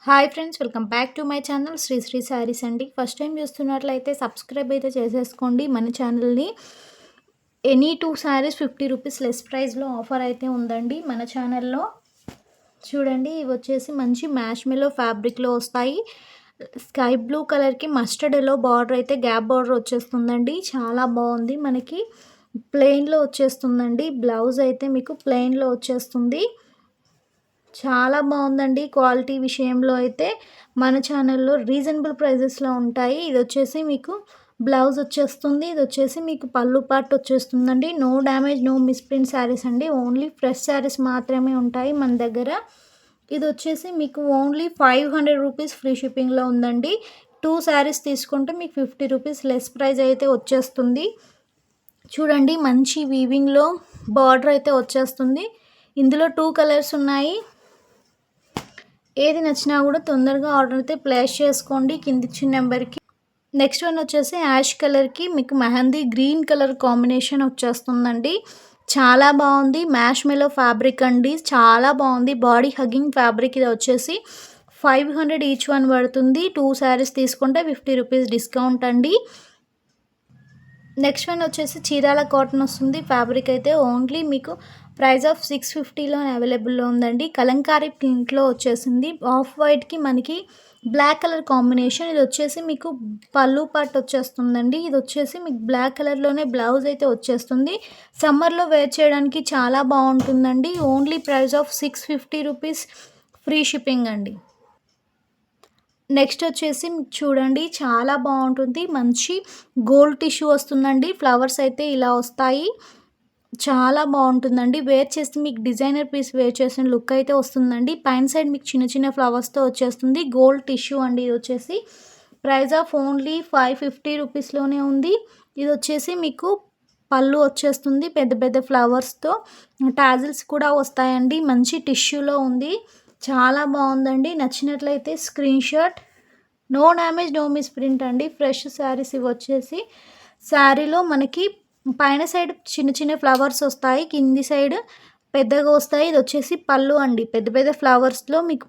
Hi friends, welcome back to my channel Sri sarees అండి. First time చూస్తున్నట్లయితే subscribe అయితే చేసేసుకోండి మన ఛానల్ని. ఎనీ 2 శారీస్ 50 రూపీస్ లెస్ ప్రైస్లో ఆఫర్ అయితే ఉందండి మన ఛానల్లో. చూడండి, ఇవి వచ్చేసి మంచి మ్యాష్ మెలో ఫ్యాబ్రిక్లో వస్తాయి. స్కై బ్లూ కలర్కి మస్టర్డ్ ఎల్లో బార్డర్ అయితే గ్యాప్ బార్డర్ వచ్చేస్తుందండి. చాలా బాగుంది. మనకి ప్లెయిన్లో వచ్చేస్తుందండి. బ్లౌజ్ అయితే మీకు ప్లెయిన్లో వచ్చేస్తుంది. చాలా బాగుందండి. క్వాలిటీ విషయంలో అయితే మన ఛానల్లో రీజనబుల్ ప్రైజెస్లో ఉంటాయి. ఇది వచ్చేసి మీకు బ్లౌజ్ వచ్చేస్తుంది. ఇది వచ్చేసి మీకు పళ్ళు పార్ట్ వచ్చేస్తుందండి. No damage, no misprint saris అండి. ఓన్లీ ఫ్రెష్ శారీస్ మాత్రమే ఉంటాయి మన దగ్గర. ఇది వచ్చేసి మీకు ఓన్లీ 500 రూపీస్ ఫ్రీ షిప్పింగ్లో ఉందండి. 2 శారీస్ తీసుకుంటే మీకు 50 రూపీస్ లెస్ ప్రైజ్ అయితే వచ్చేస్తుంది. చూడండి, మంచి వీవింగ్లో బార్డర్ అయితే వచ్చేస్తుంది. ఇందులో 2 కలర్స్ ఉన్నాయి. ఏది నచ్చినా కూడా తొందరగా ఆర్డర్ అయితే ప్లేస్ చేసుకోండి కింది ఇచ్చిన నెంబర్కి. నెక్స్ట్ వన్ వచ్చేసి యాష్ కలర్కి మీకు మెహందీ గ్రీన్ కలర్ కాంబినేషన్ వచ్చేస్తుందండి. చాలా బాగుంది. మ్యాష్ మెలో ఫ్యాబ్రిక్ అండి. చాలా బాగుంది. Body hugging fabric. ఇది వచ్చేసి 500 ఈచ్ వన్ పడుతుంది. 2 శారీస్ తీసుకుంటే 50 రూపీస్ డిస్కౌంట్ అండి. నెక్స్ట్ వన్ వచ్చేసి చీరాల కాటన్ వస్తుంది. ఫ్యాబ్రిక్ అయితే ఓన్లీ మీకు ప్రైస్ ఆఫ్ 650లో అవైలబుల్లో ఉందండి. కలంకారీ ప్రింట్లో వచ్చేసింది. ఆఫ్ వైట్కి మనకి బ్లాక్ కలర్ కాంబినేషన్. ఇది వచ్చేసి మీకు పళ్ళు పార్ట్ వచ్చేస్తుందండి. ఇది వచ్చేసి మీకు బ్లాక్ కలర్లోనే బ్లౌజ్ అయితే వచ్చేస్తుంది. సమ్మర్లో వేర్ చేయడానికి చాలా బాగుంటుందండి. Only price of 650 rupees free shipping అండి. నెక్స్ట్ వచ్చేసి చూడండి, చాలా బాగుంటుంది. మంచి గోల్డ్ టిష్యూ వస్తుందండి. ఫ్లవర్స్ అయితే ఇలా వస్తాయి. చాలా బాగుంటుందండి. వేర్ చేస్తే మీకు డిజైనర్ పీస్ వేర్ చేసిన లుక్ అయితే వస్తుందండి. పైన సైడ్ మీకు చిన్న చిన్న ఫ్లవర్స్తో వచ్చేస్తుంది. గోల్డ్ టిష్యూ అండి. ఇది వచ్చేసి ప్రైస్ ఆఫ్ ఓన్లీ 550 రూపీస్లోనే ఉంది. ఇది వచ్చేసి మీకు పళ్ళు వచ్చేస్తుంది. పెద్ద పెద్ద ఫ్లవర్స్తో టాజిల్స్ కూడా వస్తాయండి. మంచి టిష్యూలో ఉంది. చాలా బాగుందండి. నచ్చినట్లయితే screen shot. No damage, no misprint అండి. ఫ్రెష్ శారీస్ ఇవి వచ్చేసి శారీలో మనకి పైన సైడ్ చిన్న చిన్న ఫ్లవర్స్ వస్తాయి, కింది సైడ్ పెద్దగా వస్తాయి. ఇది వచ్చేసి పళ్ళు అండి. పెద్ద పెద్ద ఫ్లవర్స్లో మీకు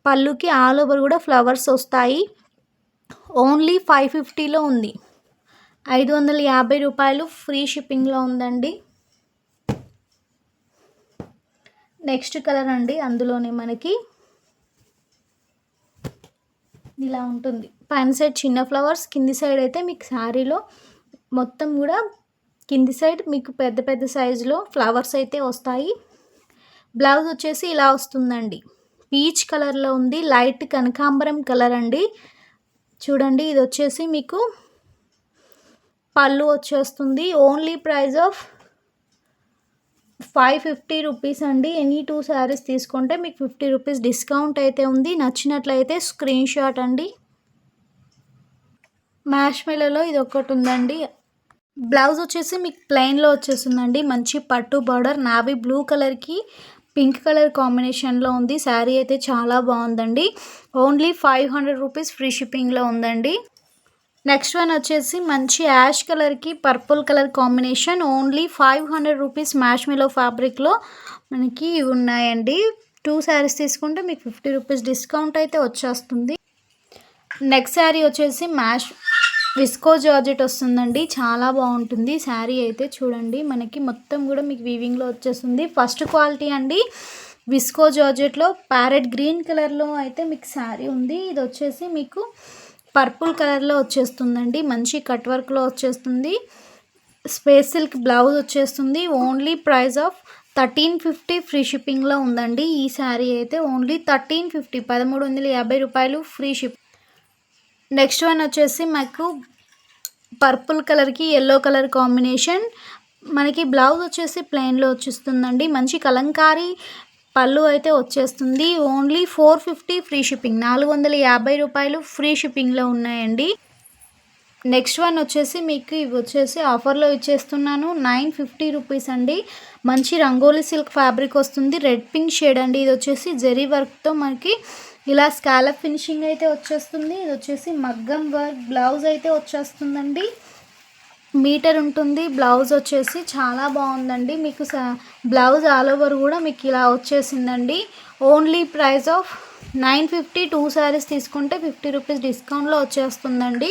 పళ్ళుకి ఆల్ ఓవర్ కూడా ఫ్లవర్స్ వస్తాయి. ఓన్లీ 550లో ఉంది. 550 రూపాయలు ఫ్రీ షిప్పింగ్లో ఉందండి. నెక్స్ట్ కలర్ అండి. అందులోనే మనకి ఇలా ఉంటుంది. పైన సైడ్ చిన్న ఫ్లవర్స్, కింది సైడ్ అయితే మీకు శారీలో మొత్తం కూడా కింది సైడ్ మీకు పెద్ద పెద్ద సైజులో ఫ్లవర్స్ అయితే వస్తాయి. బ్లౌజ్ వచ్చేసి ఇలా వస్తుందండి. పీచ్ కలర్లో ఉంది. లైట్ కనకాంబరం కలర్ అండి. చూడండి, ఇది వచ్చేసి మీకు పళ్ళు వచ్చేస్తుంది. ఓన్లీ ప్రైస్ ఆఫ్ 550 రూపీస్ అండి. ఎనీ 2 శారీస్ తీసుకుంటే మీకు 50 రూపీస్ డిస్కౌంట్ అయితే ఉంది. నచ్చినట్లయితే స్క్రీన్ షాట్ అండి. మ్యాష్ మెలలో ఇది ఒకటి ఉందండి. బ్లౌజ్ వచ్చేసి మీకు ప్లెయిన్లో వచ్చేస్తుందండి. మంచి పట్టు బార్డర్ నావీ బ్లూ కలర్కి పింక్ కలర్ కాంబినేషన్లో ఉంది. శారీ అయితే చాలా బాగుందండి. ఓన్లీ 500 రూపీస్ ఫ్రీ షిప్పింగ్లో ఉందండి. నెక్స్ట్ వన్ వచ్చేసి మంచి యాష్ కలర్కి purple colour combination. Only 500 rupees marshmallow ఫ్యాబ్రిక్లో మనకి ఇవి ఉన్నాయండి. 2 శారీస్ తీసుకుంటే మీకు 50 రూపీస్ డిస్కౌంట్ అయితే వచ్చేస్తుంది. నెక్స్ట్ శారీ వచ్చేసి విస్కో జార్జెట్ వస్తుందండి. చాలా బాగుంటుంది శారీ అయితే. చూడండి, మనకి మొత్తం కూడా మీకు వీవింగ్లో వచ్చేస్తుంది. ఫస్ట్ క్వాలిటీ అండి. విస్కో జార్జెట్లో ప్యారెట్ గ్రీన్ కలర్లో అయితే మీకు శారీ ఉంది. ఇది వచ్చేసి మీకు పర్పుల్ కలర్లో వచ్చేస్తుందండి. మంచి కట్ వర్క్లో వచ్చేస్తుంది. స్పేస్ సిల్క్ బ్లౌజ్ వచ్చేస్తుంది. ఓన్లీ ప్రైస్ ఆఫ్ 1350 ఫ్రీ షిప్పింగ్లో ఉందండి. ఈ శారీ అయితే ఓన్లీ 1350, 1350 రూపాయలు ఫ్రీ షిప్. నెక్స్ట్ వన్ వచ్చేసి మాకు పర్పుల్ కలర్కి ఎల్లో కలర్ కాంబినేషన్. మనకి బ్లౌజ్ వచ్చేసి ప్లెయిన్లో వచ్చేస్తుందండి. మంచి కలంకారీ పళ్ళు అయితే వచ్చేస్తుంది. Only 450 free shipping. 450 రూపాయలు ఫ్రీ షిప్పింగ్లో ఉన్నాయండి. నెక్స్ట్ వన్ వచ్చేసి మీకు ఇవి వచ్చేసి ఆఫర్లో ఇచ్చేస్తున్నాను. 950 రూపీస్ అండి. మంచి రంగోలీ సిల్క్ ఫ్యాబ్రిక్ వస్తుంది. రెడ్ పింక్ షేడ్ అండి. ఇది వచ్చేసి జెరీ వర్క్తో మనకి ఇలా స్కాలప్ ఫినిషింగ్ అయితే వచ్చేస్తుంది. ఇది వచ్చేసి మగ్గం వర్క్ బ్లౌజ్ అయితే వచ్చేస్తుందండి. మీటర్ ఉంటుంది. బ్లౌజ్ వచ్చేసి చాలా బాగుందండి. మీకు బ్లౌజ్ ఆల్ ఓవర్ కూడా మీకు ఇలా వచ్చేసిందండి. ఓన్లీ ప్రైస్ ఆఫ్ 950 2 శారీస్ తీసుకుంటే 50 రూపీస్ డిస్కౌంట్‌లో వచ్చేస్తుందండి.